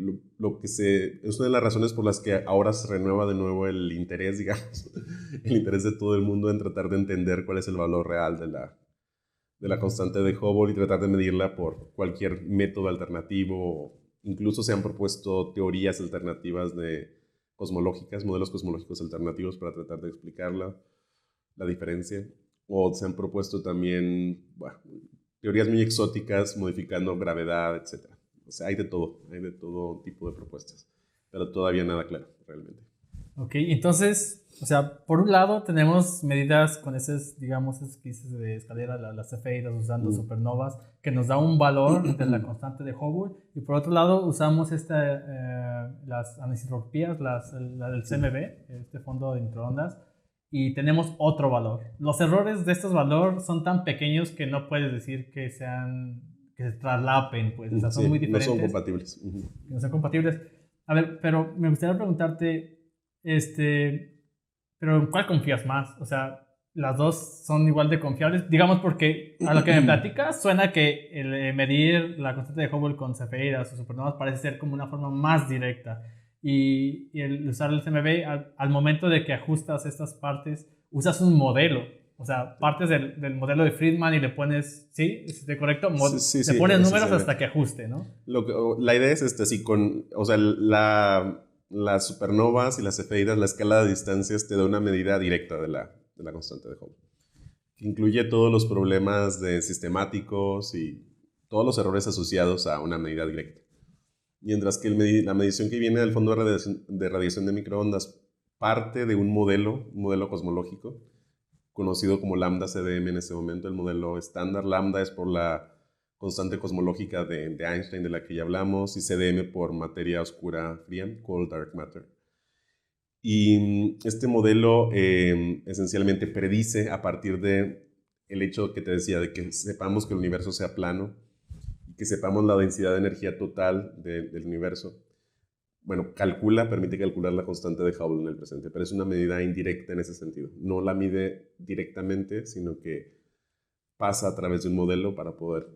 Speaker 3: es una de las razones por las que ahora se renueva de nuevo el interés, digamos, el interés de todo el mundo en tratar de entender cuál es el valor real de la constante de Hubble y tratar de medirla por cualquier método alternativo. Incluso se han propuesto teorías alternativas cosmológicas, modelos cosmológicos alternativos para tratar de explicarla, la diferencia. O se han propuesto también teorías muy exóticas, modificando gravedad, etc. O sea, hay de todo tipo de propuestas, pero todavía nada claro, realmente.
Speaker 2: Ok, entonces, o sea, por un lado tenemos medidas con esas, digamos, esquizas de escalera, las cefeidas usando supernovas, que nos da un valor de la constante de Hubble, y por otro lado usamos las anisotropías, la del CMB, este fondo de microondas, y tenemos otro valor. Los errores de estos valores son tan pequeños que no puedes decir que se traslapen, pues, o sea, son muy diferentes.
Speaker 3: No son compatibles.
Speaker 2: No son compatibles. A ver, pero me gustaría preguntarte, pero ¿en cuál confías más? O sea, las dos son igual de confiables, digamos, porque a lo que me platicas suena que el medir la constante de Hubble con cefeidas o supernovas parece ser como una forma más directa. Y el usar el CMB, al momento de que ajustas estas partes, usas un modelo. O sea, partes del modelo de Friedman y le pones, ¿sí? ¿Es correcto? Le pones números hasta que ajuste, ¿no?
Speaker 3: La idea es las supernovas y las cefeidas, la escala de distancias te da una medida directa de la constante de Hubble, que incluye todos los problemas sistemáticos y todos los errores asociados a una medida directa. Mientras que la medición que viene del fondo de radiación de microondas parte de un modelo cosmológico conocido como lambda CDM en este momento. El modelo estándar lambda es por la constante cosmológica de Einstein, de la que ya hablamos, y CDM por materia oscura fría, cold dark matter. Y este modelo esencialmente predice a partir del hecho que te decía, de que sepamos que el universo sea plano, que sepamos la densidad de energía total del universo. Bueno, permite calcular la constante de Hubble en el presente, pero es una medida indirecta en ese sentido. No la mide directamente, sino que pasa a través de un modelo para poder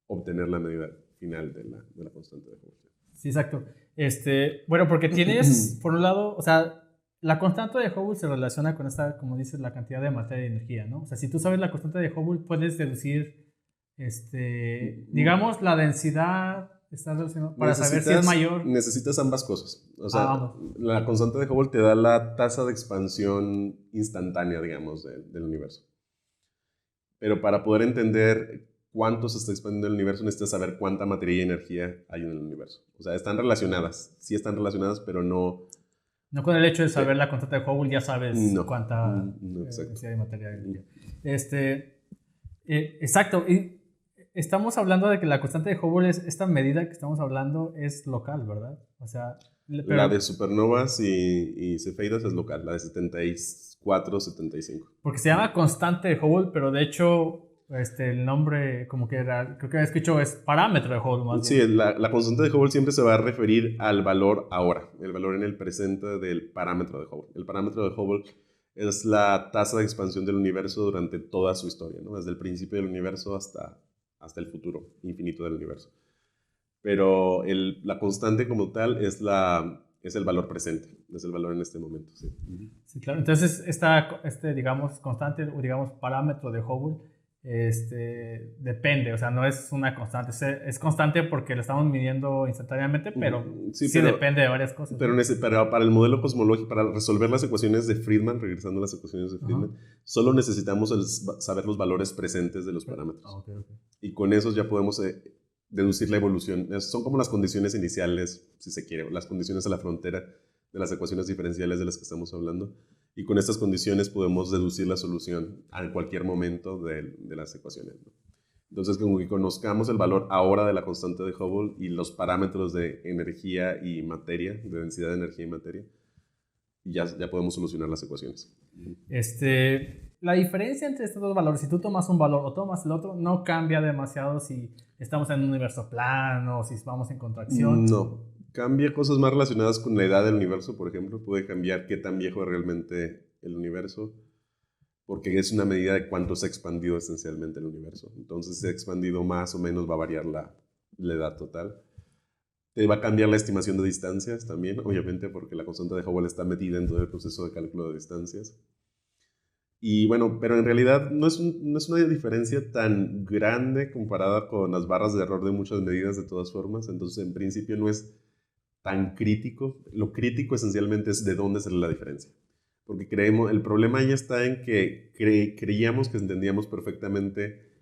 Speaker 3: obtener la medida final de la constante de Hubble.
Speaker 2: Sí, exacto. Bueno, porque tienes, por un lado, o sea, la constante de Hubble se relaciona con esta, como dices, la cantidad de materia y energía, ¿no? O sea, si tú sabes la constante de Hubble, puedes deducir, digamos, la densidad está relacionada para saber si es mayor.
Speaker 3: Necesitas ambas cosas. O sea,
Speaker 2: Vamos.
Speaker 3: la constante de Hubble te da la tasa de expansión instantánea, digamos, del universo. Pero para poder entender cuánto se está expandiendo el universo, necesitas saber cuánta materia y energía hay en el universo. O sea, están relacionadas, sí están relacionadas, pero no...
Speaker 2: No con el hecho de saber la constante de Hubble ya sabes
Speaker 3: No,
Speaker 2: cuánta
Speaker 3: exacto.
Speaker 2: densidad de materia y energía. Exacto. Y estamos hablando de que la constante de Hubble es esta medida que estamos hablando es local, ¿verdad? O sea,
Speaker 3: la de supernovas y cefeidas es local, la de 74, 75.
Speaker 2: Porque se llama constante de Hubble, pero de hecho el nombre como que era, creo que había escuchado es parámetro de Hubble más
Speaker 3: bien. Sí, la constante de Hubble siempre se va a referir al valor ahora, el valor en el presente del parámetro de Hubble. El parámetro de Hubble es la tasa de expansión del universo durante toda su historia, ¿no? Desde el principio del universo hasta el futuro infinito del universo. Pero la constante como tal es el valor presente, es el valor en este momento. Sí,
Speaker 2: sí claro. Entonces, digamos, constante o digamos parámetro de Hubble depende, o sea, no es una constante, es constante porque lo estamos midiendo instantáneamente, pero sí depende de varias cosas.
Speaker 3: Pero, ¿no? Pero para el modelo cosmológico, para resolver las ecuaciones de Friedman, regresando a las ecuaciones de Friedman, solo necesitamos saber los valores presentes de los parámetros.
Speaker 2: Okay.
Speaker 3: Y con esos ya podemos deducir la evolución. Son como las condiciones iniciales, si se quiere, las condiciones a la frontera de las ecuaciones diferenciales de las que estamos hablando. Y con estas condiciones podemos deducir la solución en cualquier momento de las ecuaciones, ¿no? Entonces, como que conozcamos el valor ahora de la constante de Hubble y los parámetros de energía y materia, de densidad de energía y materia, ya podemos solucionar las ecuaciones.
Speaker 2: La diferencia entre estos dos valores, si tú tomas un valor o tomas el otro, no cambia demasiado si estamos en un universo plano o si vamos en contracción.
Speaker 3: No. Cambia cosas más relacionadas con la edad del universo, por ejemplo. Puede cambiar qué tan viejo es realmente el universo, porque es una medida de cuánto se ha expandido esencialmente el universo. Entonces, si se ha expandido más o menos, va a variar la edad total. Te va a cambiar la estimación de distancias también, obviamente, porque la constante de Hubble está metida en todo el proceso de cálculo de distancias. Y bueno, pero en realidad no es una diferencia tan grande comparada con las barras de error de muchas medidas de todas formas. Entonces, en principio no es tan crítico. Lo crítico esencialmente es de dónde sale la diferencia. Porque el problema ahí está en que creíamos que entendíamos perfectamente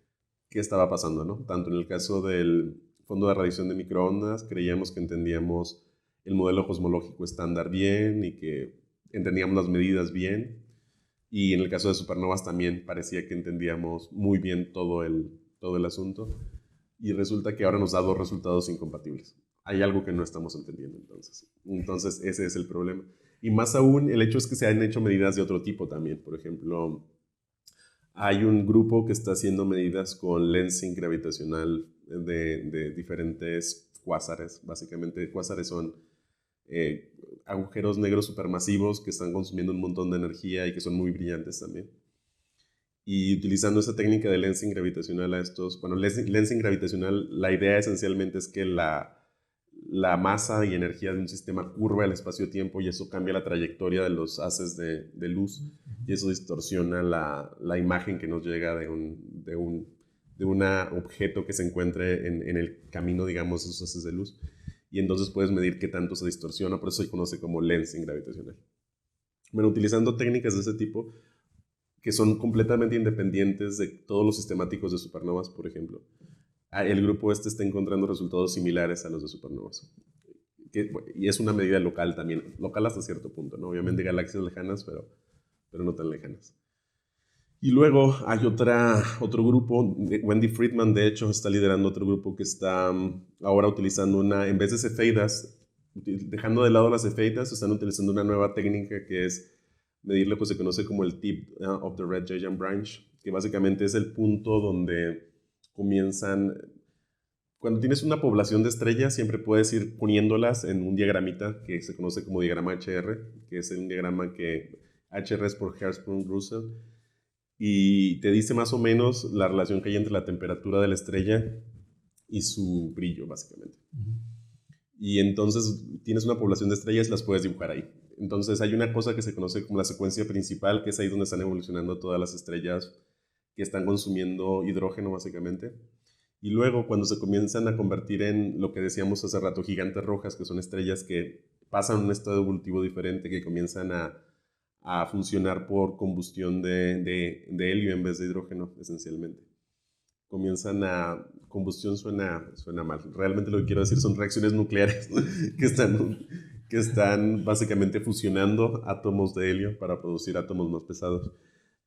Speaker 3: qué estaba pasando, ¿no? Tanto en el caso del fondo de radiación de microondas, creíamos que entendíamos el modelo cosmológico estándar bien y que entendíamos las medidas bien. Y en el caso de supernovas también parecía que entendíamos muy bien todo el asunto. Y resulta que ahora nos da dos resultados incompatibles. Hay algo que no estamos entendiendo entonces. Entonces ese es el problema. Y más aún, el hecho es que se han hecho medidas de otro tipo también. Por ejemplo, hay un grupo que está haciendo medidas con lensing gravitacional de diferentes cuásares. Básicamente, cuásares son agujeros negros supermasivos que están consumiendo un montón de energía y que son muy brillantes también. Y utilizando esa técnica de lensing gravitacional lensing gravitacional, la idea esencialmente es que la masa y energía de un sistema curva el espacio-tiempo y eso cambia la trayectoria de los haces de luz y eso distorsiona la imagen que nos llega de un objeto que se encuentre en el camino, digamos, de esos haces de luz. Y entonces puedes medir qué tanto se distorsiona, por eso se conoce como lensing gravitacional. Bueno, utilizando técnicas de ese tipo, que son completamente independientes de todos los sistemáticos de supernovas, por ejemplo, el grupo está encontrando resultados similares a los de supernovas. Y es una medida local también, local hasta cierto punto, ¿no? Obviamente galaxias lejanas, pero no tan lejanas. Y luego hay otro grupo, Wendy Friedman de hecho está liderando otro grupo que está ahora utilizando en vez de cefeidas, dejando de lado las cefeidas, están utilizando una nueva técnica que es medir lo que se conoce como el tip of the red giant branch, que básicamente es el punto donde comienzan. Cuando tienes una población de estrellas, siempre puedes ir poniéndolas en un diagramita que se conoce como diagrama HR, que es un diagrama que HR es por Hertzsprung-Russell, y te dice más o menos la relación que hay entre la temperatura de la estrella y su brillo, básicamente. Y entonces tienes una población de estrellas y las puedes dibujar ahí. Entonces hay una cosa que se conoce como la secuencia principal, que es ahí donde están evolucionando todas las estrellas que están consumiendo hidrógeno básicamente. Y luego cuando se comienzan a convertir en lo que decíamos hace rato, gigantes rojas, que son estrellas que pasan a un estado evolutivo diferente, que comienzan a funcionar por combustión de helio en vez de hidrógeno, esencialmente. Combustión suena mal. Realmente lo que quiero decir son reacciones nucleares que están básicamente fusionando átomos de helio para producir átomos más pesados.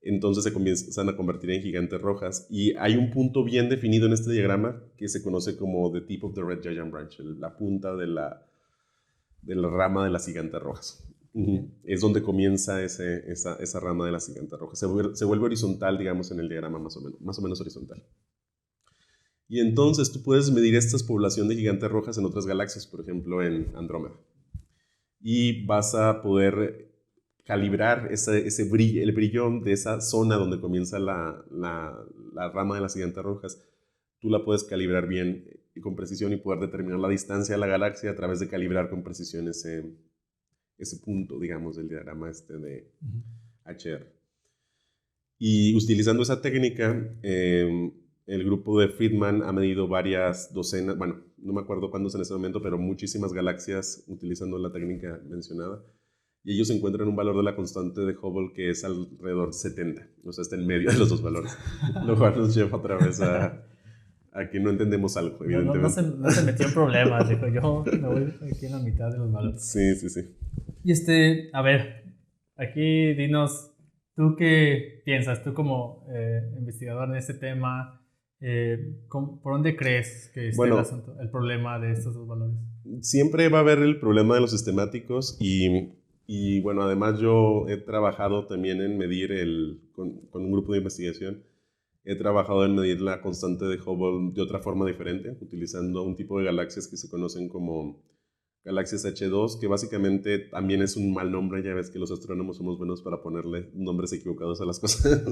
Speaker 3: Entonces se comienzan a convertir en gigantes rojas. Y hay un punto bien definido en este diagrama que se conoce como the tip of the red giant branch, la punta de la rama de las gigantes rojas. Es donde comienza esa rama de las gigantes rojas. Se vuelve horizontal, digamos, en el diagrama más o menos horizontal. Y entonces tú puedes medir estas poblaciones de gigantes rojas en otras galaxias, por ejemplo en Andrómeda. Y vas a poder calibrar el brillo de esa zona donde comienza la rama de las gigantes rojas. Tú la puedes calibrar bien y con precisión y poder determinar la distancia a la galaxia a través de calibrar con precisión ese punto, digamos, del diagrama de HR. Y utilizando esa técnica, el grupo de Friedman ha medido varias docenas, bueno, no me acuerdo cuántos en ese momento, pero muchísimas galaxias utilizando la técnica mencionada. Y ellos encuentran un valor de la constante de Hubble que es alrededor de 70. O sea, está en medio de los dos valores. Lo cual nos lleva otra vez a que no entendemos algo, evidentemente.
Speaker 2: No se metió en problemas, dijo, yo me voy aquí en la mitad de los valores.
Speaker 3: Sí.
Speaker 2: Y a ver, aquí dinos, ¿tú qué piensas? Tú como investigador en este tema, ¿por dónde crees que esté el problema de estos dos valores?
Speaker 3: Siempre va a haber el problema de los sistemáticos y bueno, además yo he trabajado también en medir con un grupo de investigación, he trabajado en medir la constante de Hubble de otra forma diferente, utilizando un tipo de galaxias que se conocen como galaxias H2, que básicamente también es un mal nombre. Ya ves que los astrónomos somos buenos para ponerle nombres equivocados a las cosas.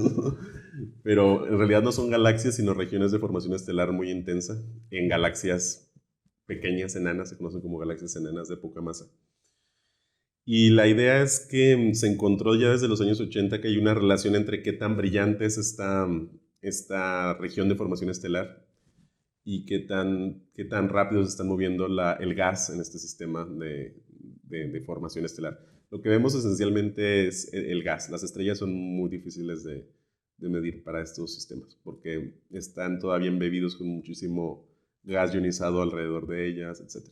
Speaker 3: Pero en realidad no son galaxias, sino regiones de formación estelar muy intensa en galaxias pequeñas, enanas, se conocen como galaxias enanas de poca masa. Y la idea es que se encontró ya desde los años 80 que hay una relación entre qué tan brillante es esta región de formación estelar y qué tan rápido se está moviendo el gas en este sistema de formación estelar. Lo que vemos esencialmente es el gas. Las estrellas son muy difíciles de medir para estos sistemas porque están todavía embebidos con muchísimo gas ionizado alrededor de ellas, etc.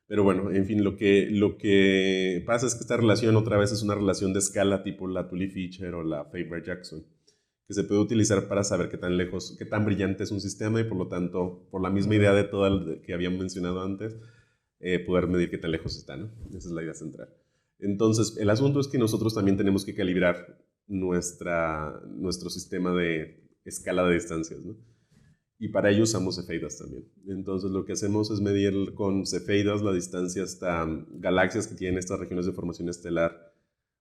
Speaker 3: Pero bueno, en fin, lo que pasa es que esta relación otra vez es una relación de escala tipo la Tully-Fisher o la Faber-Jackson, que se puede utilizar para saber qué tan brillante es un sistema y por lo tanto, por la misma idea de todo el que habíamos mencionado antes, poder medir qué tan lejos está, ¿no? Esa es la idea central. Entonces, el asunto es que nosotros también tenemos que calibrar nuestro sistema de escala de distancias, ¿no? Y para ello usamos cefeidas también. Entonces, lo que hacemos es medir con cefeidas la distancia hasta galaxias que tienen estas regiones de formación estelar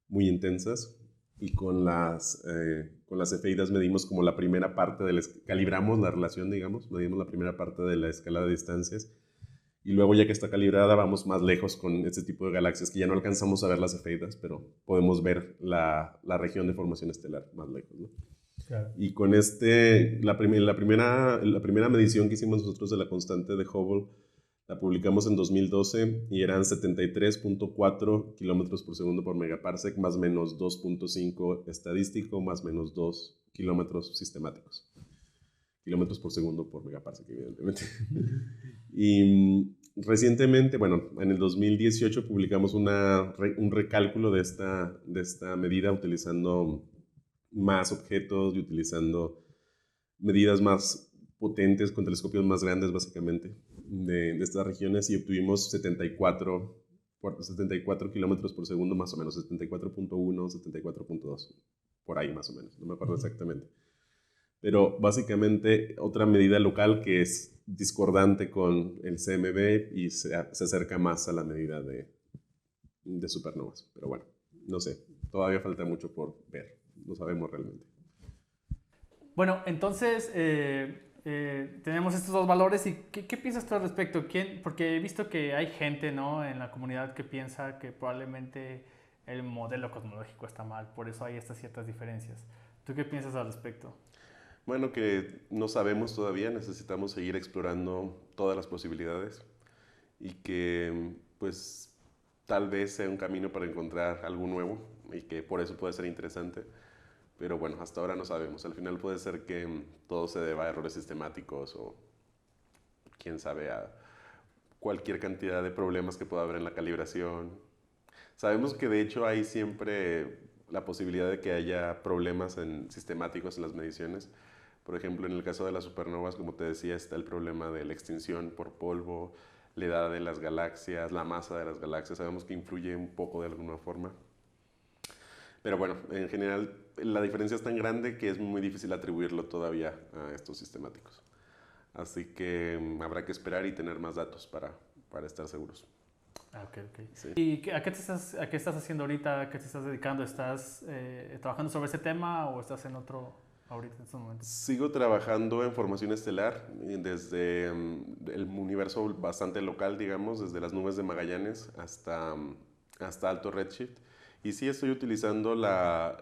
Speaker 3: muy intensas. Y con las cefeidas medimos como la primera parte calibramos la relación, digamos, medimos la primera parte de la escala de distancias y luego ya que está calibrada vamos más lejos con este tipo de galaxias que ya no alcanzamos a ver las cefeidas, pero podemos ver la región de formación estelar más lejos, ¿no? Claro. Y con la primera medición que hicimos nosotros de la constante de Hubble la publicamos en 2012 y eran 73.4 kilómetros por segundo por megaparsec, más menos 2.5 estadístico, más menos 2 kilómetros sistemáticos. Kilómetros por segundo por megaparsec, evidentemente. Y recientemente, bueno, en el 2018 publicamos un recálculo de esta medida utilizando más objetos y utilizando medidas más potentes con telescopios más grandes, básicamente, de estas regiones y obtuvimos 74 kilómetros por segundo, más o menos, 74.1, 74.2, por ahí más o menos, no me acuerdo exactamente. Pero básicamente otra medida local que es discordante con el CMB y se acerca más a la medida de supernovas. Pero bueno, no sé, todavía falta mucho por ver, no sabemos realmente.
Speaker 2: Bueno, entonces, tenemos estos dos valores y ¿qué piensas tú al respecto? Porque he visto que hay gente, ¿no?, en la comunidad que piensa que probablemente el modelo cosmológico está mal, por eso hay estas ciertas diferencias. ¿Tú qué piensas al respecto?
Speaker 3: Bueno, que no sabemos todavía, necesitamos seguir explorando todas las posibilidades y que pues tal vez sea un camino para encontrar algo nuevo y que por eso puede ser interesante. Pero bueno, hasta ahora no sabemos. Al final puede ser que todo se deba a errores sistemáticos o quién sabe a cualquier cantidad de problemas que pueda haber en la calibración. Sabemos que de hecho hay siempre la posibilidad de que haya problemas sistemáticos en las mediciones. Por ejemplo, en el caso de las supernovas, como te decía, está el problema de la extinción por polvo, la edad de las galaxias, la masa de las galaxias. Sabemos que influye un poco de alguna forma. Pero bueno, en general la diferencia es tan grande que es muy difícil atribuirlo todavía a estos sistemáticos. Así que habrá que esperar y tener más datos para estar seguros.
Speaker 2: Ok.
Speaker 3: Sí.
Speaker 2: ¿Y a qué estás haciendo ahorita? ¿A qué te estás dedicando? ¿Estás trabajando sobre ese tema o estás en otro ahorita en estos momentos?
Speaker 3: Sigo trabajando en formación estelar desde el universo bastante local, digamos, desde las nubes de Magallanes hasta alto redshift. Y sí estoy utilizando la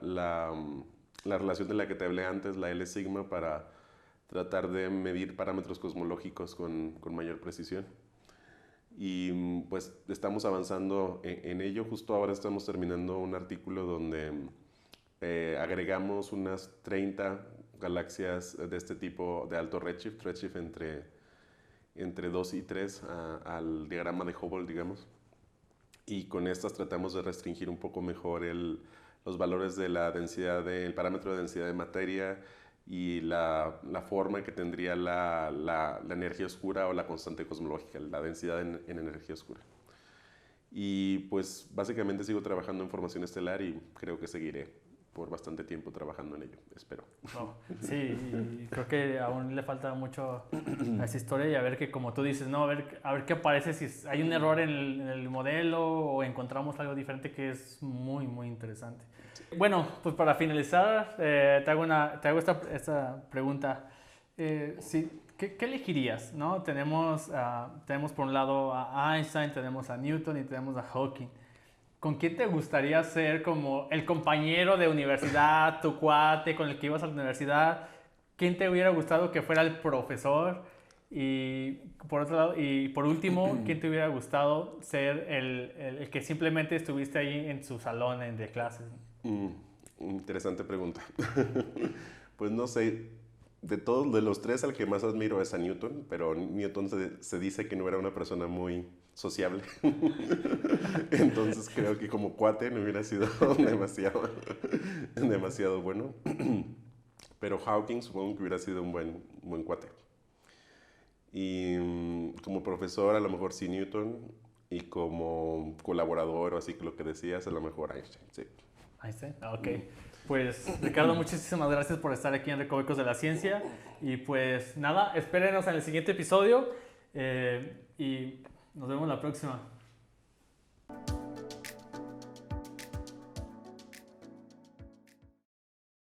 Speaker 3: relación de la que te hablé antes, la L sigma, para tratar de medir parámetros cosmológicos con mayor precisión. Y pues estamos avanzando en ello. Justo ahora estamos terminando un artículo donde agregamos unas 30 galaxias de este tipo de alto redshift entre 2 y 3 al diagrama de Hubble, digamos. Y con estas tratamos de restringir un poco mejor los valores de la densidad, el parámetro de densidad de materia y la forma que tendría la energía oscura o la constante cosmológica, la densidad en energía oscura. Y pues básicamente sigo trabajando en formación estelar y creo que seguiré por bastante tiempo trabajando en ello, espero.
Speaker 2: No, sí, y creo que aún le falta mucho a esa historia y a ver que, como tú dices, ¿no? A ver qué aparece, si hay un error en el modelo o encontramos algo diferente, que es muy, muy interesante. Sí. Bueno, pues para finalizar, te hago esta pregunta. ¿Qué elegirías, ¿no? Tenemos por un lado a Einstein, tenemos a Newton y tenemos a Hawking. ¿Con quién te gustaría ser como el compañero de universidad, tu cuate con el que ibas a la universidad? ¿Quién te hubiera gustado que fuera el profesor? Y por otro lado, y por último, ¿quién te hubiera gustado ser el que simplemente estuviste ahí en su salón de clases?
Speaker 3: Interesante pregunta. Pues no sé. De los tres, al que más admiro es a Newton, pero Newton se dice que no era una persona muy sociable. Entonces creo que como cuate no hubiera sido demasiado bueno. Pero Hawking supongo que hubiera sido un buen cuate. Y como profesor a lo mejor sí Newton, y como colaborador o así que lo que decías, a lo mejor Einstein, sí.
Speaker 2: Einstein, ok. Pues Ricardo, muchísimas gracias por estar aquí en Recovecos de la Ciencia. Y pues nada, espérenos en el siguiente episodio y nos vemos la próxima.